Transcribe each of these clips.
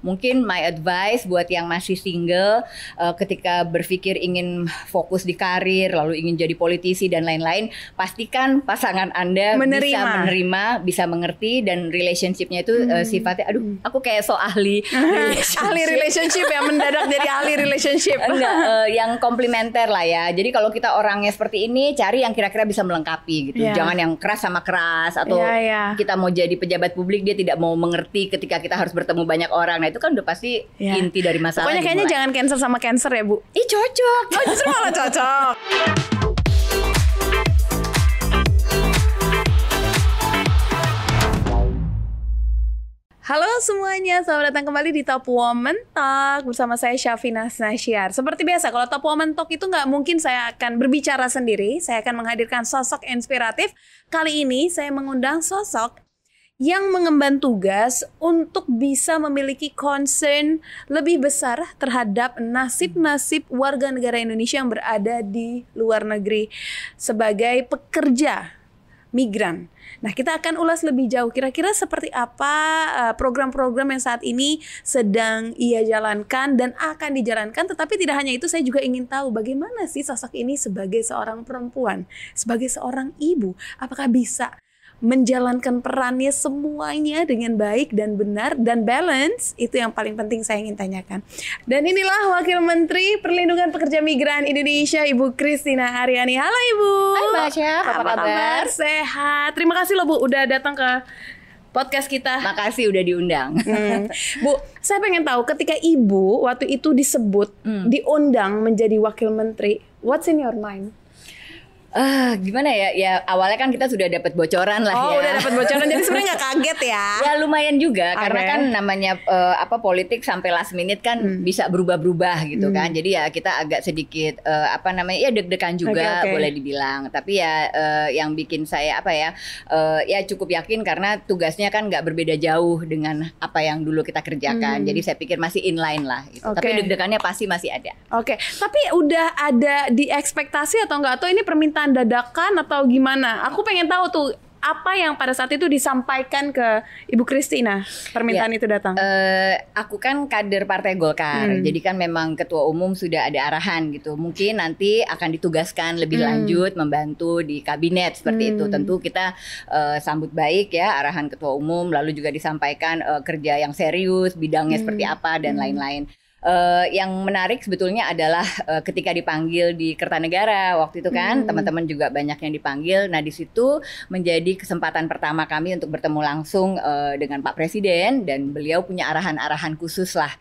mungkin my advice buat yang masih single, ketika berpikir ingin fokus di karir, lalu ingin jadi politisi dan lain-lain, pastikan pasangan Anda bisa menerima, bisa mengerti, dan relationshipnya itu sifatnya, aku kayak so ahli relationship. Ahli relationship ya, mendadak jadi ahli relationship. Enggak, yang komplementer lah ya. Jadi kalau kita orangnya seperti ini, cari yang kira-kira bisa melengkapi gitu. Jangan yang keras sama keras, atau kita mau jadi pejabat publik dia tidak mau mengerti ketika kita harus bertemu banyak orang. Nah itu kan udah pasti inti dari masalah. Pokoknya kayaknya jangan cancer sama cancer ya Bu. Ih cocok. Oh justru malah cocok. Halo semuanya, selamat datang kembali di Top Woman Talk bersama saya Syafina Nasyar. Seperti biasa, kalau Top Woman Talk itu nggak mungkin saya akan berbicara sendiri. Saya akan menghadirkan sosok inspiratif. Kali ini saya mengundang sosok yang mengemban tugas untuk bisa memiliki concern lebih besar terhadap nasib-nasib warga negara Indonesia yang berada di luar negeri sebagai pekerja migran. Nah, kita akan ulas lebih jauh kira-kira seperti apa program-program yang saat ini sedang ia jalankan dan akan dijalankan. Tetapi tidak hanya itu, saya juga ingin tahu bagaimana sih sosok ini sebagai seorang perempuan, sebagai seorang ibu. Apakah bisa menjalankan perannya semuanya dengan baik dan benar dan balance? Itu yang paling penting saya ingin tanyakan. Dan inilah Wakil Menteri Perlindungan Pekerja Migran Indonesia, Ibu Christina Aryani. Halo Ibu. Hai Mbak Syah, apa kabar? Sehat. Terima kasih loh Bu udah datang ke podcast kita. Makasih udah diundang. Bu, saya pengen tahu ketika Ibu waktu itu disebut, diundang menjadi Wakil Menteri, what's in your mind? Gimana ya? Ya awalnya kan kita sudah dapat bocoran lah ya. Oh, udah dapat bocoran, jadi sebenarnya nggak kaget ya? Ya lumayan juga, karena kan namanya politik sampai last minute kan bisa berubah-berubah gitu kan. Jadi ya kita agak sedikit ya deg-degan juga boleh dibilang. Tapi ya yang bikin saya ya cukup yakin karena tugasnya kan nggak berbeda jauh dengan apa yang dulu kita kerjakan. Jadi saya pikir masih inline lah. Gitu. Tapi deg-degannya pasti masih ada. Tapi udah ada di ekspektasi atau enggak? Atau ini permintaan dadakan atau gimana? Aku pengen tahu tuh apa yang pada saat itu disampaikan ke Ibu Christina permintaan itu datang. Aku kan kader Partai Golkar, jadi kan memang Ketua Umum sudah ada arahan gitu. Mungkin nanti akan ditugaskan lebih lanjut membantu di kabinet seperti itu. Tentu kita sambut baik ya arahan Ketua Umum, lalu juga disampaikan kerja yang serius, bidangnya seperti apa dan lain-lain. Yang menarik sebetulnya adalah ketika dipanggil di Kertanegara waktu itu kan teman-teman juga banyak yang dipanggil. Nah di situ menjadi kesempatan pertama kami untuk bertemu langsung dengan Pak Presiden, dan beliau punya arahan-arahan khusus lah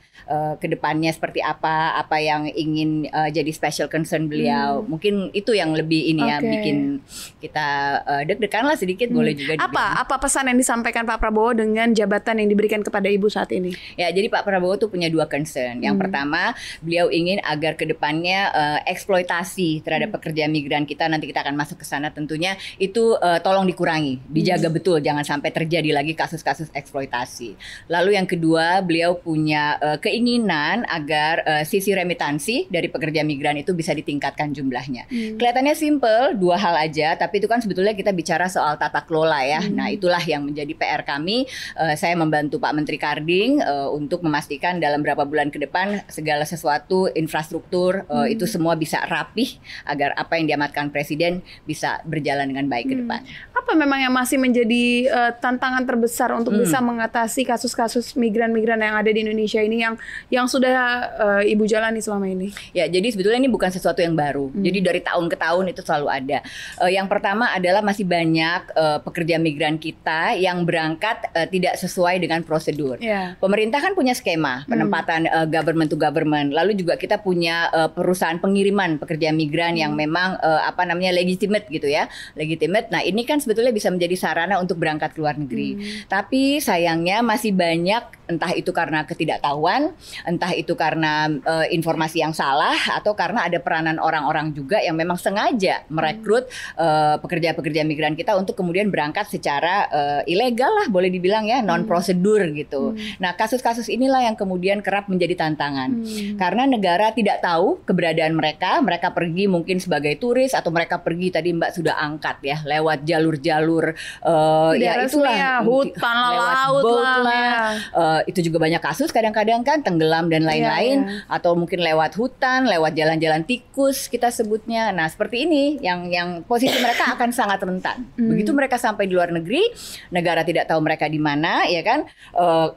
ke depannya seperti apa yang ingin jadi special concern beliau. Mungkin itu yang lebih bikin kita deg-degan lah sedikit. Boleh juga dibilang. Apa pesan yang disampaikan Pak Prabowo dengan jabatan yang diberikan kepada Ibu saat ini? Ya, jadi Pak Prabowo tuh punya dua concern. Yang pertama, beliau ingin agar ke depannya eksploitasi terhadap pekerja migran kita, nanti kita akan masuk ke sana tentunya, itu tolong dikurangi, dijaga betul, jangan sampai terjadi lagi kasus-kasus eksploitasi. Lalu yang kedua, beliau punya keinginan agar sisi remitansi dari pekerja migran itu bisa ditingkatkan jumlahnya. Kelihatannya simple, dua hal aja, tapi itu kan sebetulnya kita bicara soal tata kelola ya. Nah itulah yang menjadi PR kami. Saya membantu Pak Menteri Karding untuk memastikan dalam beberapa bulan ke depan segala sesuatu infrastruktur itu semua bisa rapih agar apa yang diamanatkan Presiden bisa berjalan dengan baik ke depan. Apa memang yang masih menjadi tantangan terbesar untuk bisa mengatasi kasus-kasus migran-migran yang ada di Indonesia ini yang sudah Ibu jalani selama ini? Ya, jadi sebetulnya ini bukan sesuatu yang baru. Jadi dari tahun ke tahun itu selalu ada. Yang pertama adalah masih banyak pekerja migran kita yang berangkat tidak sesuai dengan prosedur. Pemerintah kan punya skema penempatan government to government. Lalu juga kita punya perusahaan pengiriman pekerja migran yang memang legitimate gitu ya. Legitimate. Nah, ini kan sebetulnya bisa menjadi sarana untuk berangkat ke luar negeri. Tapi sayangnya masih banyak, entah itu karena ketidaktahuan, entah itu karena informasi yang salah, atau karena ada peranan orang-orang juga yang memang sengaja merekrut pekerja-pekerja migran kita untuk kemudian berangkat secara ilegal lah, boleh dibilang ya, non prosedur gitu. Nah, kasus-kasus inilah yang kemudian kerap menjadi tantangan tantangan. Karena negara tidak tahu keberadaan mereka pergi mungkin sebagai turis atau mereka pergi tadi Mbak sudah angkat ya lewat jalur-jalur ya itulah hutan laut lah. Itu juga banyak kasus kadang-kadang kan tenggelam dan lain-lain atau mungkin lewat hutan, lewat jalan-jalan tikus kita sebutnya. Nah, seperti ini yang posisi mereka akan sangat rentan. Begitu mereka sampai di luar negeri, negara tidak tahu mereka di mana, ya kan?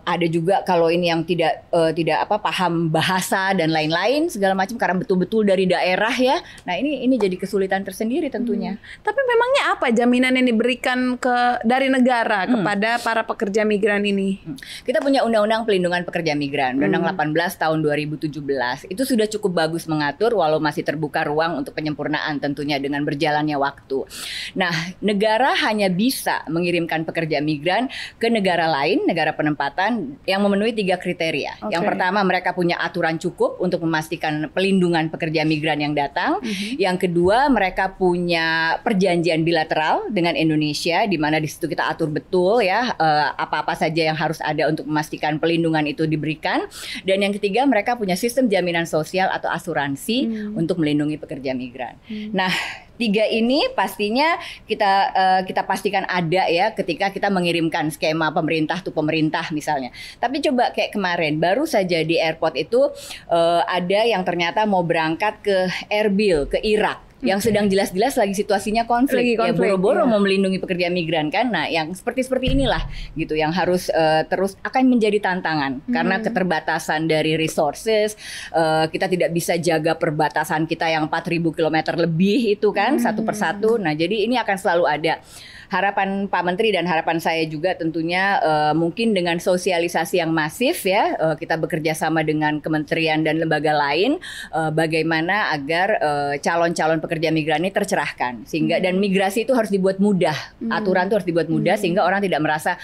Ada juga kalau ini yang tidak paham bahasa dan lain-lain segala macam karena betul-betul dari daerah ya. Nah, ini jadi kesulitan tersendiri tentunya. Tapi memangnya apa jaminan yang diberikan dari negara kepada para pekerja migran ini? Kita punya Undang-Undang Pelindungan Pekerja Migran, Undang-Undang 18 tahun 2017. Itu sudah cukup bagus mengatur walau masih terbuka ruang untuk penyempurnaan tentunya dengan berjalannya waktu. Nah, negara hanya bisa mengirimkan pekerja migran ke negara lain, negara penempatan yang memenuhi 3 kriteria. Yang pertama, mereka punya aturan cukup untuk memastikan pelindungan pekerja migran yang datang. Yang kedua, mereka punya perjanjian bilateral dengan Indonesia di mana di situ kita atur betul ya apa-apa saja yang harus ada untuk memastikan pelindungan itu diberikan. Dan yang ketiga, mereka punya sistem jaminan sosial atau asuransi untuk melindungi pekerja migran. Nah, 3 ini pastinya kita pastikan ada ya ketika kita mengirimkan skema pemerintah to pemerintah misalnya. Tapi coba kayak kemarin baru saja di airport itu ada yang ternyata mau berangkat ke Erbil, ke Irak. Yang sedang jelas-jelas lagi situasinya konflik. Ya boro-boro mau melindungi pekerja migran kan. Nah, yang seperti inilah gitu yang harus terus akan menjadi tantangan karena keterbatasan dari resources. Kita tidak bisa jaga perbatasan kita yang 4.000 km lebih itu kan satu persatu. Nah, jadi ini akan selalu ada. Harapan Pak Menteri dan harapan saya juga tentunya mungkin dengan sosialisasi yang masif ya kita bekerja sama dengan kementerian dan lembaga lain bagaimana agar calon-calon pekerja migran ini tercerahkan sehingga dan migrasi itu harus dibuat mudah, aturan itu harus dibuat mudah sehingga orang tidak merasa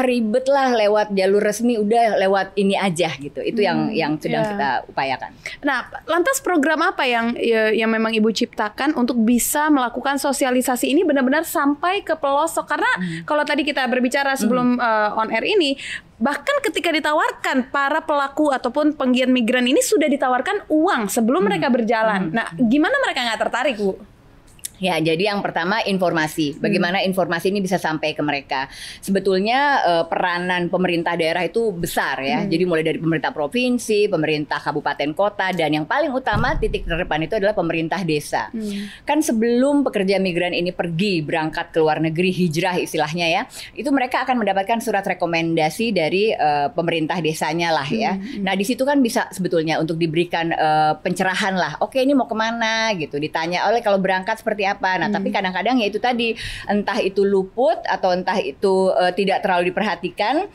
ribet lah lewat jalur resmi, udah lewat ini aja gitu. Itu yang sedang kita upayakan. Nah, lantas program apa yang memang Ibu ciptakan untuk bisa melakukan sosialisasi ini benar-benar sampai ke pelosok? Karena kalau tadi kita berbicara sebelum on air ini, bahkan ketika ditawarkan para pelaku ataupun penggiat migran ini sudah ditawarkan uang sebelum mereka berjalan. Nah, gimana mereka nggak tertarik, Bu? Ya, jadi yang pertama informasi. Bagaimana informasi ini bisa sampai ke mereka. Sebetulnya peranan pemerintah daerah itu besar ya. Jadi mulai dari pemerintah provinsi, pemerintah kabupaten kota, dan yang paling utama titik terdepan itu adalah pemerintah desa. Kan sebelum pekerja migran ini pergi berangkat ke luar negeri, hijrah istilahnya ya, itu mereka akan mendapatkan surat rekomendasi dari pemerintah desanya lah ya. Nah, di situ kan bisa sebetulnya untuk diberikan pencerahan lah. Oke, ini mau kemana gitu. Ditanya oleh kalau berangkat seperti apa. Nah, tapi kadang-kadang ya itu tadi entah itu luput atau entah itu tidak terlalu diperhatikan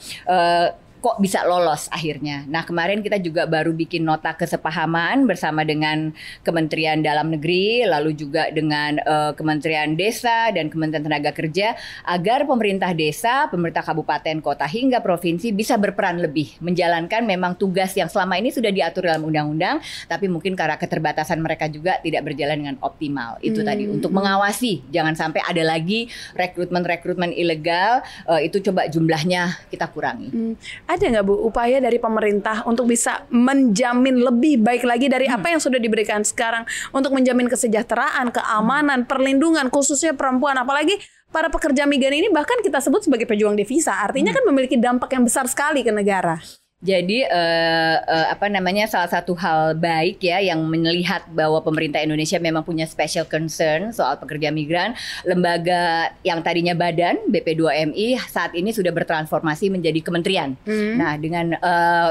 kok bisa lolos akhirnya. Nah, kemarin kita juga baru bikin nota kesepahaman bersama dengan Kementerian Dalam Negeri, lalu juga dengan Kementerian Desa dan Kementerian Tenaga Kerja agar pemerintah desa, pemerintah kabupaten, kota hingga provinsi bisa berperan lebih menjalankan memang tugas yang selama ini sudah diatur dalam undang-undang, tapi mungkin karena keterbatasan mereka juga tidak berjalan dengan optimal. Itu tadi untuk mengawasi jangan sampai ada lagi rekrutmen ilegal, itu coba jumlahnya kita kurangi. Ada nggak, Bu, upaya dari pemerintah untuk bisa menjamin lebih baik lagi dari apa yang sudah diberikan sekarang untuk menjamin kesejahteraan, keamanan, perlindungan khususnya perempuan, apalagi para pekerja migran ini bahkan kita sebut sebagai pejuang devisa, artinya kan memiliki dampak yang besar sekali ke negara. Jadi salah satu hal baik ya yang melihat bahwa pemerintah Indonesia memang punya special concern soal pekerja migran. Lembaga yang tadinya badan BP2MI saat ini sudah bertransformasi menjadi kementerian. Nah, dengan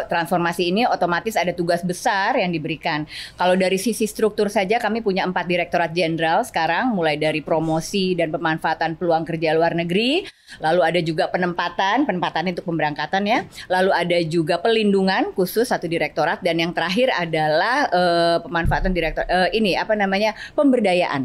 transformasi ini otomatis ada tugas besar yang diberikan. Kalau dari sisi struktur saja kami punya 4 direktorat jenderal sekarang, mulai dari promosi dan pemanfaatan peluang kerja luar negeri, lalu ada juga penempatan untuk pemberangkatan ya, lalu ada juga pelindungan khusus 1 direktorat, dan yang terakhir adalah pemanfaatan pemberdayaan.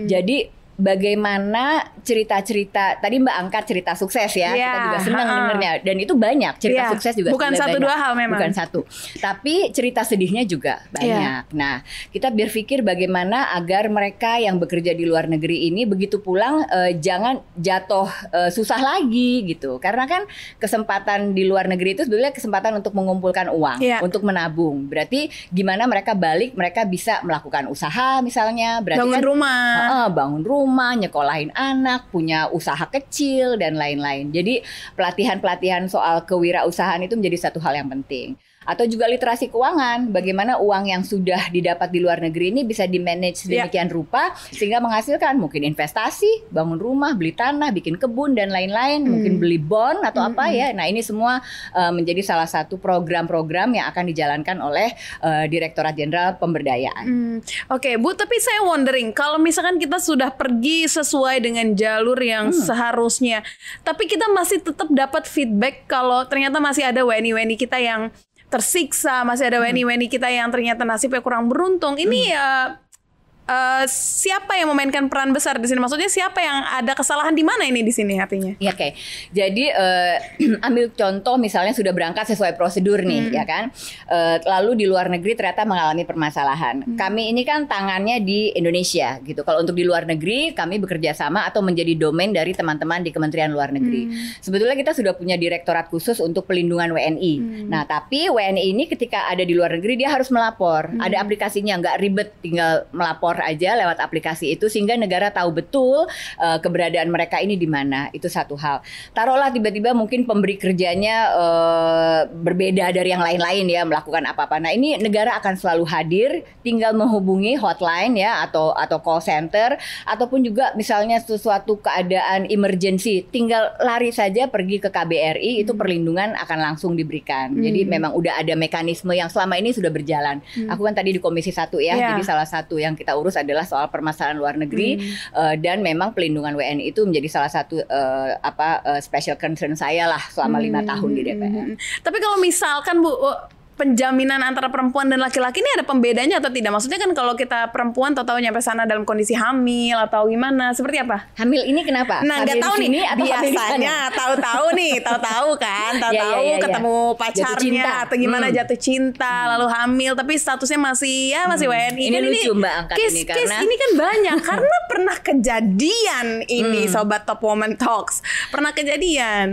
Jadi bagaimana cerita-cerita tadi Mbak angkat cerita sukses ya, kita juga senang dengernya, dan itu banyak cerita sukses juga, bukan satu dua hal memang, bukan satu, tapi cerita sedihnya juga banyak. Nah, kita berpikir bagaimana agar mereka yang bekerja di luar negeri ini begitu pulang jangan jatuh susah lagi gitu, karena kan kesempatan di luar negeri itu sebetulnya kesempatan untuk mengumpulkan uang, untuk menabung. Berarti gimana mereka balik, mereka bisa melakukan usaha misalnya, berarti bangun rumah, nyekolahin anak, punya usaha kecil dan lain-lain. Jadi pelatihan-pelatihan soal kewirausahaan itu menjadi satu hal yang penting. Atau juga literasi keuangan, bagaimana uang yang sudah didapat di luar negeri ini bisa di-manage sedemikian rupa sehingga menghasilkan mungkin investasi, bangun rumah, beli tanah, bikin kebun dan lain-lain, mungkin beli bond atau apa ya. Nah, ini semua menjadi salah satu program-program yang akan dijalankan oleh Direktorat Jenderal Pemberdayaan. Oke, Bu, tapi saya wondering kalau misalkan kita sudah pergi sesuai dengan jalur yang seharusnya, tapi kita masih tetap dapat feedback kalau ternyata masih ada WNI-WNI kita yang tersiksa, masih ada WNI-WNI kita yang ternyata nasibnya kurang beruntung. Ini siapa yang memainkan peran besar di sini? Maksudnya siapa yang ada kesalahan di mana ini di sini artinya? Ya, oke. Jadi ambil contoh misalnya sudah berangkat sesuai prosedur nih, ya kan? Lalu di luar negeri ternyata mengalami permasalahan. Kami ini kan tangannya di Indonesia gitu. Kalau untuk di luar negeri kami bekerja sama atau menjadi domain dari teman-teman di Kementerian Luar Negeri. Sebetulnya kita sudah punya direktorat khusus untuk pelindungan WNI. Nah, tapi WNI ini ketika ada di luar negeri dia harus melapor. Ada aplikasinya, nggak ribet, tinggal melapor aja lewat aplikasi itu sehingga negara tahu betul keberadaan mereka ini di mana. Itu satu hal. Taruhlah tiba-tiba mungkin pemberi kerjanya berbeda dari yang lain-lain ya, melakukan apa-apa. Nah, ini negara akan selalu hadir, tinggal menghubungi hotline ya atau call center, ataupun juga misalnya sesuatu keadaan emergency, tinggal lari saja pergi ke KBRI, itu perlindungan akan langsung diberikan. Jadi memang udah ada mekanisme yang selama ini sudah berjalan. Aku kan tadi di Komisi 1 ya, jadi salah satu yang kita urus adalah soal permasalahan luar negeri, dan memang pelindungan WNI itu menjadi salah satu special concern saya lah selama 5 tahun di DPR. Tapi kalau misalkan Bu, penjaminan antara perempuan dan laki-laki ini ada pembedanya atau tidak? Maksudnya kan kalau kita perempuan tahu-tahu nyampe sana dalam kondisi hamil atau gimana? Seperti apa? Hamil ini kenapa? Nah, nggak tahu nih. Biasanya tahu-tahu kan, tahu-tahu ketemu pacarnya atau gimana jatuh cinta lalu hamil tapi statusnya masih WNI. Ini lucu Mbak angkat ini karena case ini kan banyak karena pernah kejadian ini Sobat Top Woman Talks. Pernah kejadian.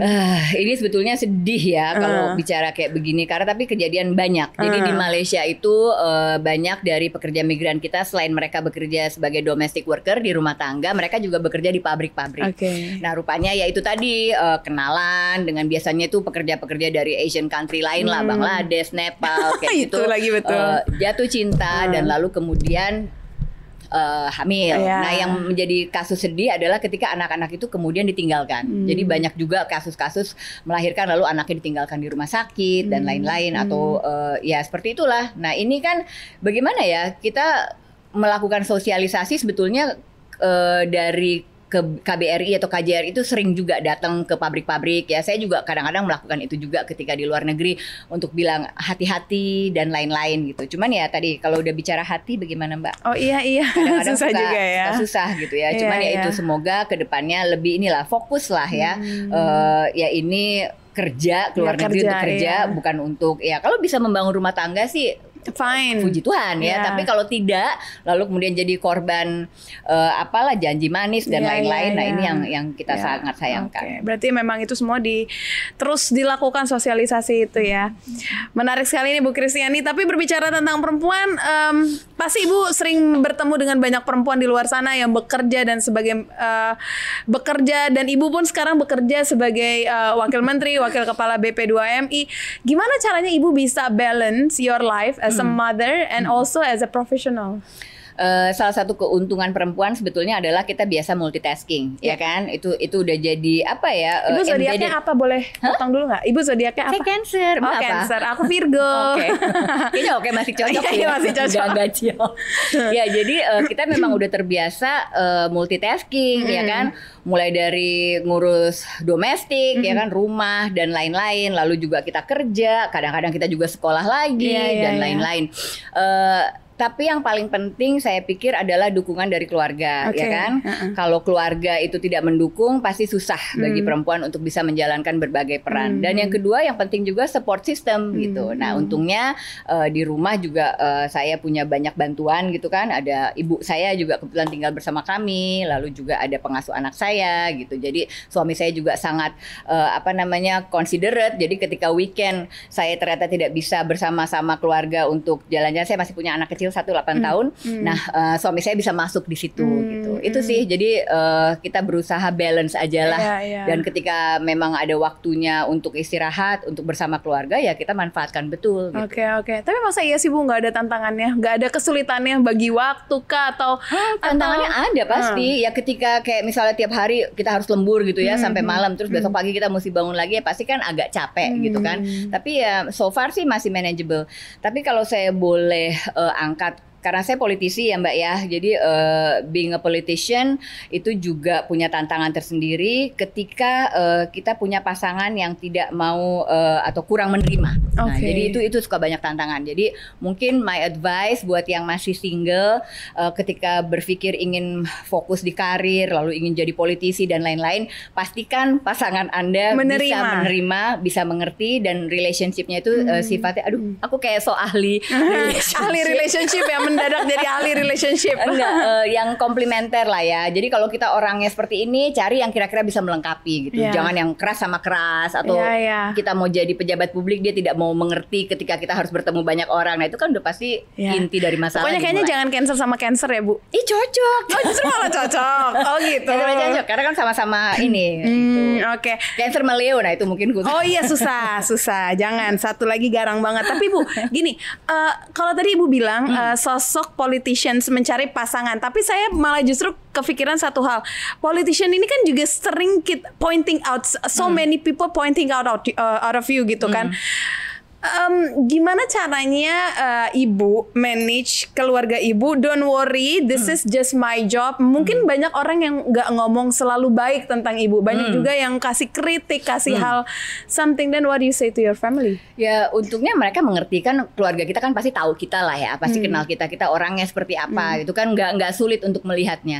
Ini sebetulnya sedih ya kalau bicara kayak begini karena tapi kejadian banyak. Jadi di Malaysia itu banyak dari pekerja migran kita selain mereka bekerja sebagai domestic worker di rumah tangga, mereka juga bekerja di pabrik-pabrik. Nah, rupanya ya itu tadi kenalan dengan biasanya itu pekerja-pekerja dari Asian country lain lah, Bangladesh, Nepal kayak gitu. Lagi betul. Jatuh cinta dan lalu kemudian hamil. Nah, yang menjadi kasus sedih adalah ketika anak-anak itu kemudian ditinggalkan. Jadi banyak juga kasus-kasus melahirkan lalu anaknya ditinggalkan di rumah sakit dan lain-lain atau ya seperti itulah. Nah, ini kan bagaimana ya kita melakukan sosialisasi sebetulnya dari ke KBRI atau KJRI itu sering juga datang ke pabrik-pabrik ya. Saya juga kadang-kadang melakukan itu juga ketika di luar negeri untuk bilang hati-hati dan lain-lain gitu. Cuman ya tadi kalau udah bicara hati bagaimana Mbak? Oh iya kadang-kadang susah juga ya. Susah gitu ya. Cuman ya itu semoga kedepannya lebih inilah fokus lah ya. Ya ini kerja keluar negeri untuk kerja bukan untuk ya kalau bisa membangun rumah tangga sih fine, puji Tuhan ya. Tapi kalau tidak, lalu kemudian jadi korban apalah janji manis dan lain-lain. Nah, ini yang kita sangat sayangkan. Berarti memang itu semua terus dilakukan sosialisasi itu ya. Menarik sekali ini Bu Kristiani. Tapi berbicara tentang perempuan, pasti Ibu sering bertemu dengan banyak perempuan di luar sana yang bekerja dan bekerja dan Ibu pun sekarang bekerja sebagai wakil menteri, wakil kepala BP2MI. Gimana caranya Ibu bisa balance your life as a mother and also as a professional? Salah satu keuntungan perempuan sebetulnya adalah kita biasa multitasking, ya kan? Itu udah jadi apa ya? Ibu zodiaknya apa? Boleh potong dulu nggak? Ibu zodiaknya apa? Saya Cancer. Oh, Cancer. Aku Virgo. Kayaknya masih cocok ya. Masih cocok. Ya, jadi kita memang udah terbiasa multitasking, ya kan? Mulai dari ngurus domestik, ya kan, rumah dan lain-lain. Lalu juga kita kerja. Kadang-kadang kita juga sekolah lagi dan lain-lain. Tapi yang paling penting saya pikir adalah dukungan dari keluarga, ya kan? Kalau keluarga itu tidak mendukung, pasti susah bagi perempuan untuk bisa menjalankan berbagai peran. Dan yang kedua, yang penting juga support system gitu. Nah, untungnya di rumah juga saya punya banyak bantuan gitu kan. Ada ibu saya juga kebetulan tinggal bersama kami, lalu juga ada pengasuh anak saya gitu. Jadi suami saya juga sangat considerate. Jadi ketika weekend saya ternyata tidak bisa bersama-sama keluarga untuk jalan-jalan, saya masih punya anak kecil 8 tahun. Nah, suami saya bisa masuk di situ gitu. Itu sih. Jadi kita berusaha balance aja lah. Dan ketika memang ada waktunya untuk istirahat, untuk bersama keluarga, ya kita manfaatkan betul gitu. Oke. Tapi masa iya sih Bu, nggak ada tantangannya? Nggak ada kesulitannya bagi waktu kah? Atau tantangannya ada pasti. Ya ketika kayak misalnya tiap hari kita harus lembur gitu ya sampai malam, terus besok pagi kita mesti bangun lagi, ya pasti kan agak capek gitu kan. Tapi ya so far sih masih manageable. Tapi kalau saya boleh angkat, karena saya politisi ya Mbak ya, jadi being a politician itu juga punya tantangan tersendiri ketika kita punya pasangan yang tidak mau atau kurang menerima. Nah, jadi itu suka banyak tantangan. Jadi mungkin my advice buat yang masih single, ketika berpikir ingin fokus di karir, lalu ingin jadi politisi dan lain-lain, pastikan pasangan Anda bisa menerima, bisa mengerti, dan relationship-nya itu sifatnya, aku kayak ahli relationship. Ahli relationship ya, mendadak jadi ahli relationship. Enggak, yang komplementer lah ya. Jadi kalau kita orangnya seperti ini, cari yang kira-kira bisa melengkapi gitu. Jangan yang keras sama keras, atau kita mau jadi pejabat publik dia tidak mau mengerti ketika kita harus bertemu banyak orang. Nah, itu kan udah pasti inti dari masalah. Pokoknya kayaknya jangan cancer sama cancer ya Bu. Ih, cocok. Oh, justru malah cocok. Oh gitu. Cocok, karena kan sama-sama ini gitu. Cancer sama Leo, nah itu mungkin gue. Oh iya, susah. Jangan, satu lagi garang banget. Tapi Bu, gini, kalau tadi Ibu bilang sosok politicians mencari pasangan, tapi saya malah justru kepikiran satu hal. Politician ini kan juga sering pointing out, so many people pointing out of you gitu kan. Gimana caranya Ibu manage keluarga Ibu? Don't worry, this is just my job. Mungkin banyak orang yang nggak ngomong selalu baik tentang Ibu. Banyak juga yang kasih kritik, kasih hal something. Then what do you say to your family? Ya, untungnya mereka mengerti kan, keluarga kita kan pasti tahu kita lah ya, pasti kenal kita orangnya seperti apa. Itu kan nggak sulit untuk melihatnya.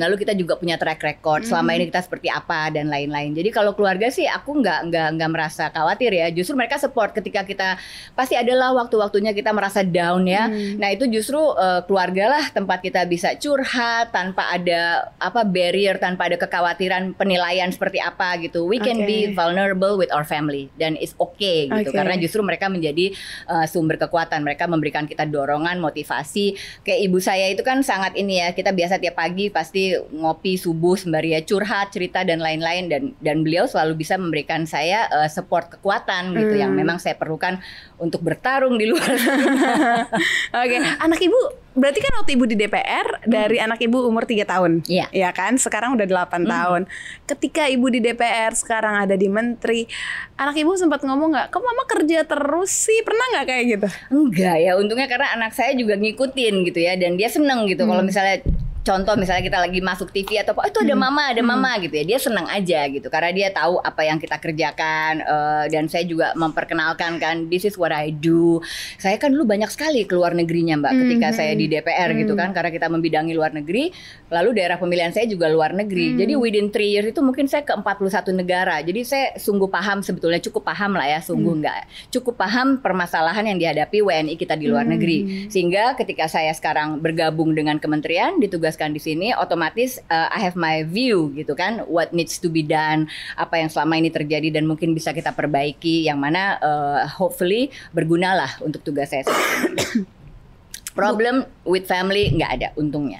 Lalu kita juga punya track record selama ini kita seperti apa dan lain-lain. Jadi kalau keluarga sih aku nggak merasa khawatir ya. Justru mereka support ketika kita pasti adalah waktu-waktunya kita merasa down ya. Nah, itu justru keluarga lah tempat kita bisa curhat tanpa ada barrier, tanpa ada kekhawatiran penilaian seperti apa gitu. We can be vulnerable with our family, dan it's okay gitu. Karena justru mereka menjadi sumber kekuatan. Mereka memberikan kita dorongan, motivasi. Kayak ibu saya itu kan sangat ini ya, kita biasa tiap pagi pasti ngopi subuh sembari ya curhat, cerita dan lain-lain, dan beliau selalu bisa memberikan saya support, kekuatan gitu yang memang saya perlukan untuk bertarung di luar. Anak Ibu berarti kan waktu Ibu di DPR dari anak Ibu umur 3 tahun. Iya kan? Sekarang udah 8 tahun. Ketika Ibu di DPR, sekarang ada di menteri, anak Ibu sempat ngomong nggak, "Kok Mama kerja terus sih?" Pernah nggak kayak gitu? Enggak ya, untungnya karena anak saya juga ngikutin gitu ya, dan dia seneng gitu kalau misalnya contoh misalnya kita lagi masuk TV atau itu ada mama gitu ya, dia senang aja gitu karena dia tahu apa yang kita kerjakan, dan saya juga memperkenalkan kan, this is what I do. Saya kan dulu banyak sekali keluar negerinya Mbak ketika saya di DPR gitu kan, karena kita membidangi luar negeri, lalu daerah pemilihan saya juga luar negeri. Jadi within 3 years itu mungkin saya ke 41 negara. Jadi saya sungguh paham, sebetulnya cukup paham lah ya, cukup paham permasalahan yang dihadapi WNI kita di luar negeri. Sehingga ketika saya sekarang bergabung dengan kementerian, ditugaskan di sini, otomatis I have my view gitu kan, what needs to be done, apa yang selama ini terjadi dan mungkin bisa kita perbaiki, yang mana hopefully bergunalah untuk tugas saya. Problem with family nggak ada untungnya.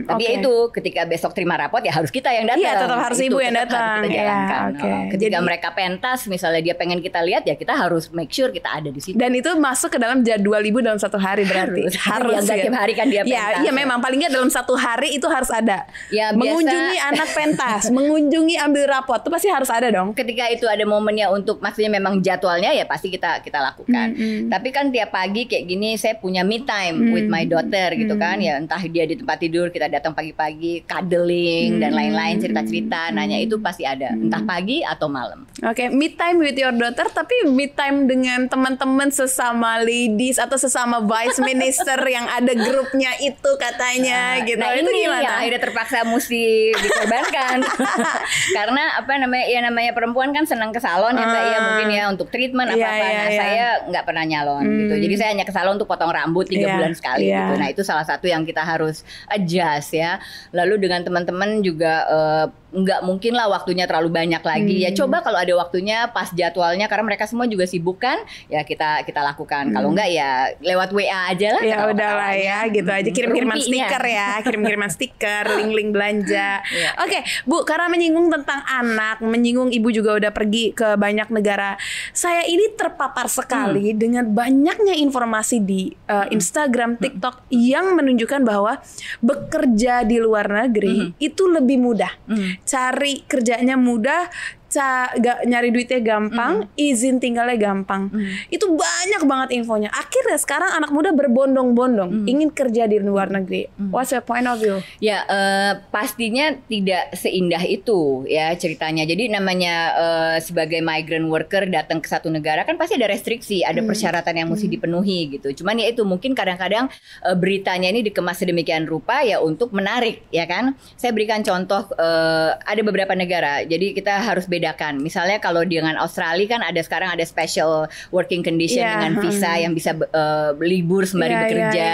Tapi ya itu ketika besok terima rapot ya harus kita yang datang. Iya, tetap harus Ibu yang datang. Kita jalankan. Ketika mereka pentas misalnya dia pengen kita lihat, ya kita harus make sure kita ada di situ. Dan itu masuk ke dalam jadwal Ibu dalam 1 hari berarti. Harus ya. Tiap hari kan dia pentas. Iya memang paling nggak dalam 1 hari itu harus ada. Ya, mengunjungi anak pentas, mengunjungi ambil rapot, itu pasti harus ada dong. Ketika itu ada momennya untuk, maksudnya memang jadwalnya ya pasti kita lakukan. Tapi kan tiap pagi kayak gini saya punya me time with my daughter gitu kan, ya entah dia di tempat tidur kita datang pagi-pagi, cuddling dan lain-lain, cerita-cerita, nanya itu pasti ada, entah pagi atau malam. Oke, me time with your daughter, tapi me time dengan teman-teman sesama ladies atau sesama vice minister yang ada grupnya itu katanya gitu. Nah itu ini gimana? yang akhirnya terpaksa mesti dikorbankan karena namanya perempuan kan senang ke salon ya Mbak ya, mungkin ya untuk treatment apa-apa. Saya nggak pernah nyalon gitu, jadi saya hanya ke salon untuk potong rambut 3 bulan sekali gitu. Nah itu salah satu yang kita harus adjust ya. Lalu dengan teman-teman juga nggak mungkin lah waktunya terlalu banyak lagi. Ya coba kalau ada waktunya pas jadwalnya, karena mereka semua juga sibuk kan, ya kita lakukan. Kalau enggak ya lewat WA aja lah. Ya udahlah ya, gitu aja, kirim-kiriman stiker ya, kirim-kiriman stiker, link-link belanja. Oke, Bu, karena menyinggung tentang anak, menyinggung Ibu juga udah pergi ke banyak negara. Saya ini terpapar sekali dengan banyaknya informasi di Instagram, TikTok yang menunjukkan bahwa bekerja di luar negeri itu lebih mudah. Cari kerjanya mudah, nyari duitnya gampang, izin tinggalnya gampang. Itu banyak banget infonya. Akhirnya sekarang anak muda berbondong-bondong ingin kerja di luar negeri. What's your point of view? Ya pastinya tidak seindah itu ya ceritanya. Jadi namanya sebagai migrant worker datang ke satu negara kan pasti ada restriksi, ada persyaratan yang mesti dipenuhi gitu. Cuman ya itu mungkin kadang-kadang beritanya ini dikemas sedemikian rupa ya untuk menarik ya kan. Saya berikan contoh, ada beberapa negara. Jadi kita harus bedakan. Misalnya kalau dengan Australia kan sekarang ada special working condition dengan visa yang bisa libur sembari bekerja.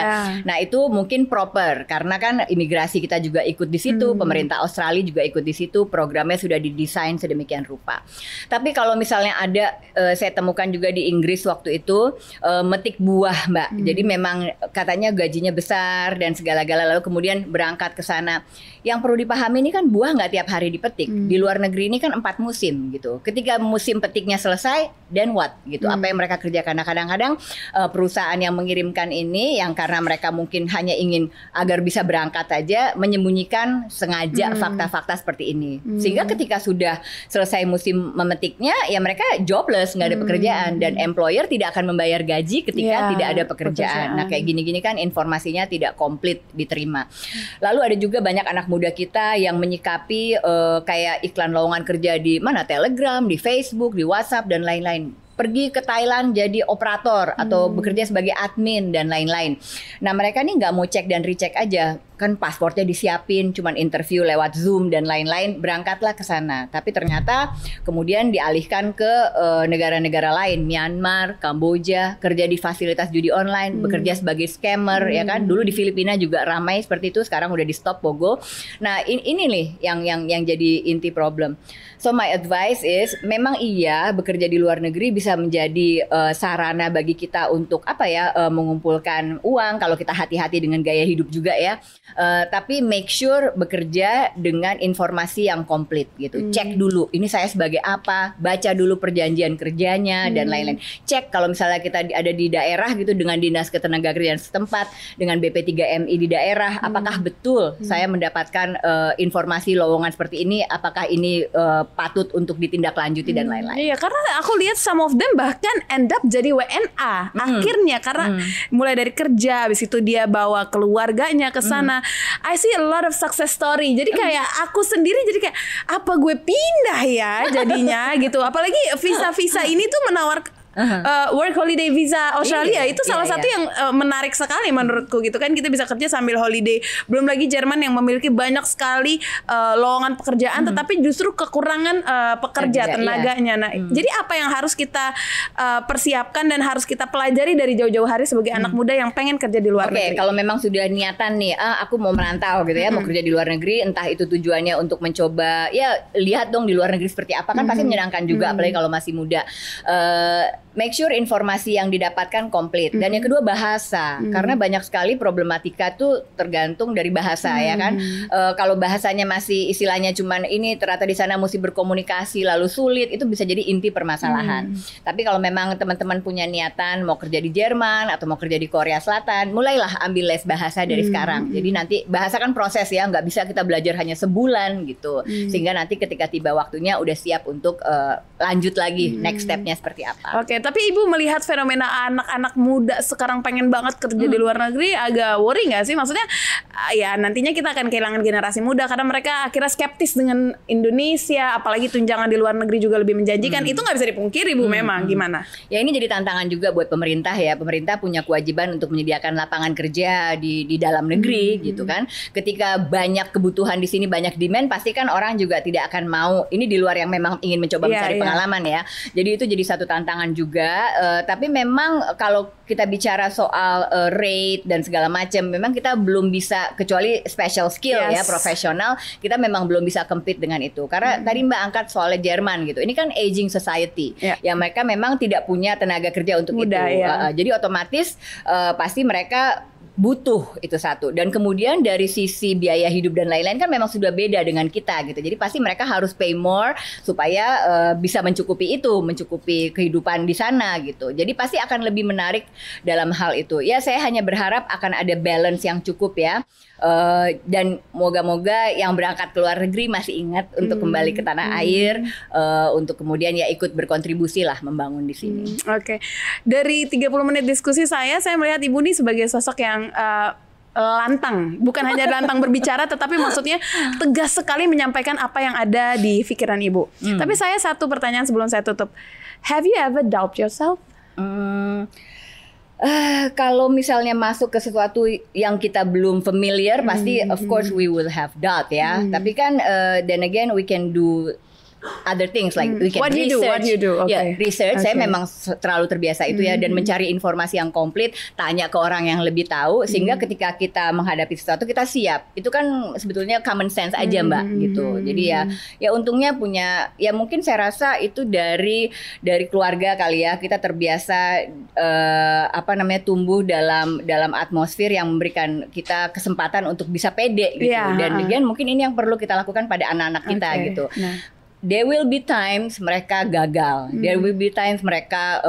Nah itu mungkin proper karena kan imigrasi kita juga ikut di situ, pemerintah Australia juga ikut di situ, programnya sudah didesain sedemikian rupa. Tapi kalau misalnya ada, saya temukan juga di Inggris waktu itu metik buah Mbak. Jadi memang katanya gajinya besar dan segala-gala, lalu kemudian berangkat ke sana. Yang perlu dipahami ini kan buah nggak tiap hari dipetik. Di luar negeri ini kan 4 musim gitu. Ketika musim petiknya selesai, then what gitu. Apa yang mereka kerjakan? Nah, kadang-kadang perusahaan yang mengirimkan ini yang karena mereka mungkin hanya ingin agar bisa berangkat aja, menyembunyikan sengaja fakta-fakta seperti ini. Sehingga ketika sudah selesai musim memetiknya, ya mereka jobless, nggak ada pekerjaan, dan employer tidak akan membayar gaji ketika tidak ada pekerjaan. Nah, kayak gini-gini kan informasinya tidak komplit diterima. Lalu ada juga banyak anak muda kita yang menyikapi kayak iklan lowongan kerja di mana, Telegram, di Facebook, di WhatsApp dan lain-lain. Pergi ke Thailand jadi operator atau bekerja sebagai admin dan lain-lain. Nah mereka nih nggak mau cek dan recheck aja, kan pasportnya disiapin, cuman interview lewat Zoom dan lain-lain, berangkatlah ke sana. Tapi ternyata kemudian dialihkan ke negara-negara lain, Myanmar, Kamboja, kerja di fasilitas judi online, bekerja sebagai scammer, ya kan. Dulu di Filipina juga ramai seperti itu, sekarang udah di stop Pogo. Nah ini nih yang jadi inti problem. So my advice is, memang iya bekerja di luar negeri bisa menjadi sarana bagi kita untuk mengumpulkan uang kalau kita hati-hati dengan gaya hidup juga ya. Tapi make sure bekerja dengan informasi yang komplit gitu. Cek dulu, ini saya sebagai apa, baca dulu perjanjian kerjanya dan lain-lain. Cek kalau misalnya kita ada di daerah gitu dengan Dinas Ketenagakerjaan setempat, dengan BP3MI di daerah, apakah betul saya mendapatkan informasi lowongan seperti ini, apakah ini patut untuk ditindaklanjuti dan lain-lain. Iya, karena aku lihat some of them bahkan end up jadi WNA akhirnya karena mulai dari kerja, habis itu dia bawa keluarganya ke sana. I see a lot of success story. Jadi kayak aku sendiri jadi kayak apa gue pindah ya jadinya gitu. Apalagi visa-visa ini tuh menawarkan work holiday visa Australia itu salah satu yang menarik sekali menurutku gitu kan, kita bisa kerja sambil holiday. Belum lagi Jerman yang memiliki banyak sekali lowongan pekerjaan tetapi justru kekurangan pekerja tenaganya. Nah, jadi apa yang harus kita persiapkan dan harus kita pelajari dari jauh-jauh hari sebagai anak muda yang pengen kerja di luar negeri? Kalau memang sudah niatan nih, aku mau merantau gitu ya, mau kerja di luar negeri, entah itu tujuannya untuk mencoba, ya lihat dong di luar negeri seperti apa, kan pasti menyenangkan juga, apalagi kalau masih muda. Make sure informasi yang didapatkan komplit. Dan yang kedua bahasa, karena banyak sekali problematika tuh tergantung dari bahasa ya kan. Kalau bahasanya masih istilahnya cuman ini, ternyata di sana mesti berkomunikasi lalu sulit, itu bisa jadi inti permasalahan. Tapi kalau memang teman-teman punya niatan mau kerja di Jerman atau mau kerja di Korea Selatan, mulailah ambil les bahasa dari sekarang. Jadi nanti bahasa kan proses ya, nggak bisa kita belajar hanya sebulan gitu. Sehingga nanti ketika tiba waktunya udah siap untuk lanjut lagi next stepnya seperti apa. Oke, tapi Ibu melihat fenomena anak-anak muda sekarang pengen banget kerja di luar negeri agak worry nggak sih? Maksudnya ya nantinya kita akan kehilangan generasi muda karena mereka akhirnya skeptis dengan Indonesia, apalagi tunjangan di luar negeri juga lebih menjanjikan. Itu nggak bisa dipungkiri Bu, memang gimana? Ya ini jadi tantangan juga buat pemerintah ya. Pemerintah punya kewajiban untuk menyediakan lapangan kerja di dalam negeri gitu kan. Ketika banyak kebutuhan di sini, banyak demand, pasti kan orang juga tidak akan mau. Ini di luar yang memang ingin mencoba mencari pengalaman ya. Jadi itu jadi satu tantangan juga. Tapi memang kalau kita bicara soal rate dan segala macam, memang kita belum bisa, kecuali special skill ya, profesional, kita memang belum bisa compete dengan itu. Karena tadi Mbak angkat soalnya Jerman gitu. Ini kan aging society. Ya mereka memang tidak punya tenaga kerja untuk itu. Jadi otomatis pasti mereka butuh itu satu. Dan kemudian dari sisi biaya hidup dan lain-lain kan memang sudah beda dengan kita gitu. Jadi pasti mereka harus pay more supaya bisa mencukupi itu, mencukupi kehidupan di sana gitu. Jadi pasti akan lebih menarik dalam hal itu. Ya saya hanya berharap akan ada balance yang cukup ya. Dan moga-moga yang berangkat ke luar negeri masih ingat untuk kembali ke tanah air, untuk kemudian ya ikut berkontribusi lah membangun di sini. Oke. Dari 30 menit diskusi saya melihat Ibu nih sebagai sosok yang lantang, bukan hanya lantang berbicara, tetapi maksudnya tegas sekali menyampaikan apa yang ada di pikiran Ibu. Tapi saya satu pertanyaan sebelum saya tutup. Have you ever doubt yourself? Kalau misalnya masuk ke sesuatu yang kita belum familiar, pasti of course we will have doubt ya. Tapi kan then again we can do other things like we can research. What you do? Okay. Ya, research. Saya memang terlalu terbiasa itu ya, dan mencari informasi yang komplit, tanya ke orang yang lebih tahu, sehingga ketika kita menghadapi sesuatu kita siap. Itu kan sebetulnya common sense aja Mbak gitu. Jadi ya untungnya punya, ya mungkin saya rasa itu dari keluarga kali ya, kita terbiasa tumbuh dalam atmosfer yang memberikan kita kesempatan untuk bisa pede gitu. Dan again mungkin ini yang perlu kita lakukan pada anak-anak kita gitu. There will be times mereka gagal, there will be times mereka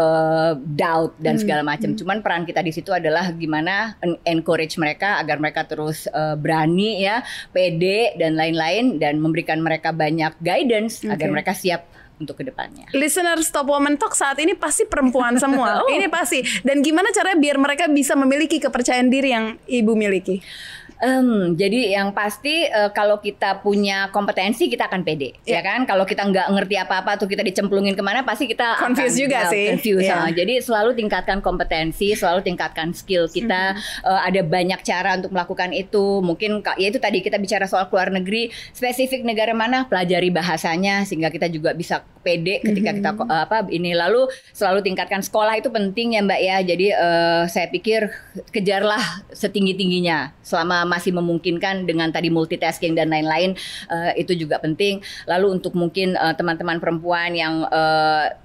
doubt dan segala macam. Cuman peran kita di situ adalah gimana encourage mereka agar mereka terus berani ya, pede dan lain-lain, dan memberikan mereka banyak guidance agar mereka siap untuk kedepannya. Listeners Top Woman Talk saat ini pasti perempuan semua. Ini pasti. Dan gimana caranya biar mereka bisa memiliki kepercayaan diri yang Ibu miliki? Jadi yang pasti kalau kita punya kompetensi kita akan pede, ya kan? Kalau kita nggak ngerti apa-apa tuh kita dicemplungin kemana, pasti kita confused juga sih. Jadi selalu tingkatkan kompetensi, selalu tingkatkan skill kita. Ada banyak cara untuk melakukan itu. Mungkin ya itu tadi kita bicara soal keluar negeri, spesifik negara mana, pelajari bahasanya sehingga kita juga bisa pede ketika kita lalu selalu tingkatkan sekolah, itu penting ya Mbak ya. Jadi saya pikir kejarlah setinggi-tingginya selama masih memungkinkan dengan tadi multitasking dan lain-lain, itu juga penting. Lalu untuk mungkin teman-teman perempuan yang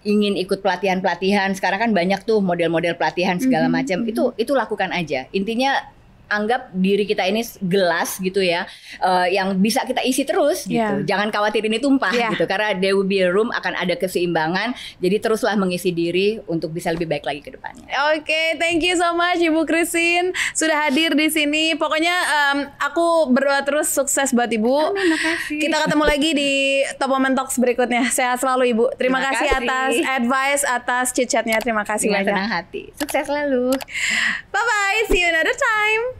ingin ikut pelatihan-pelatihan, sekarang kan banyak tuh model-model pelatihan segala macam, itu lakukan aja. Intinya anggap diri kita ini gelas gitu ya, yang bisa kita isi terus gitu. Jangan khawatir ini tumpah gitu, karena there will be a room, akan ada keseimbangan. Jadi teruslah mengisi diri untuk bisa lebih baik lagi ke depannya. Oke, thank you so much Ibu Christine sudah hadir di sini. Pokoknya aku berdoa terus sukses buat Ibu. Amin, makasih. Kita ketemu lagi di Top Woman Talks berikutnya. Sehat selalu Ibu. Terima kasih atas advice, atas chit-chatnya. Terima kasih banyak. Senang hati. Sukses selalu. Bye bye. See you another time.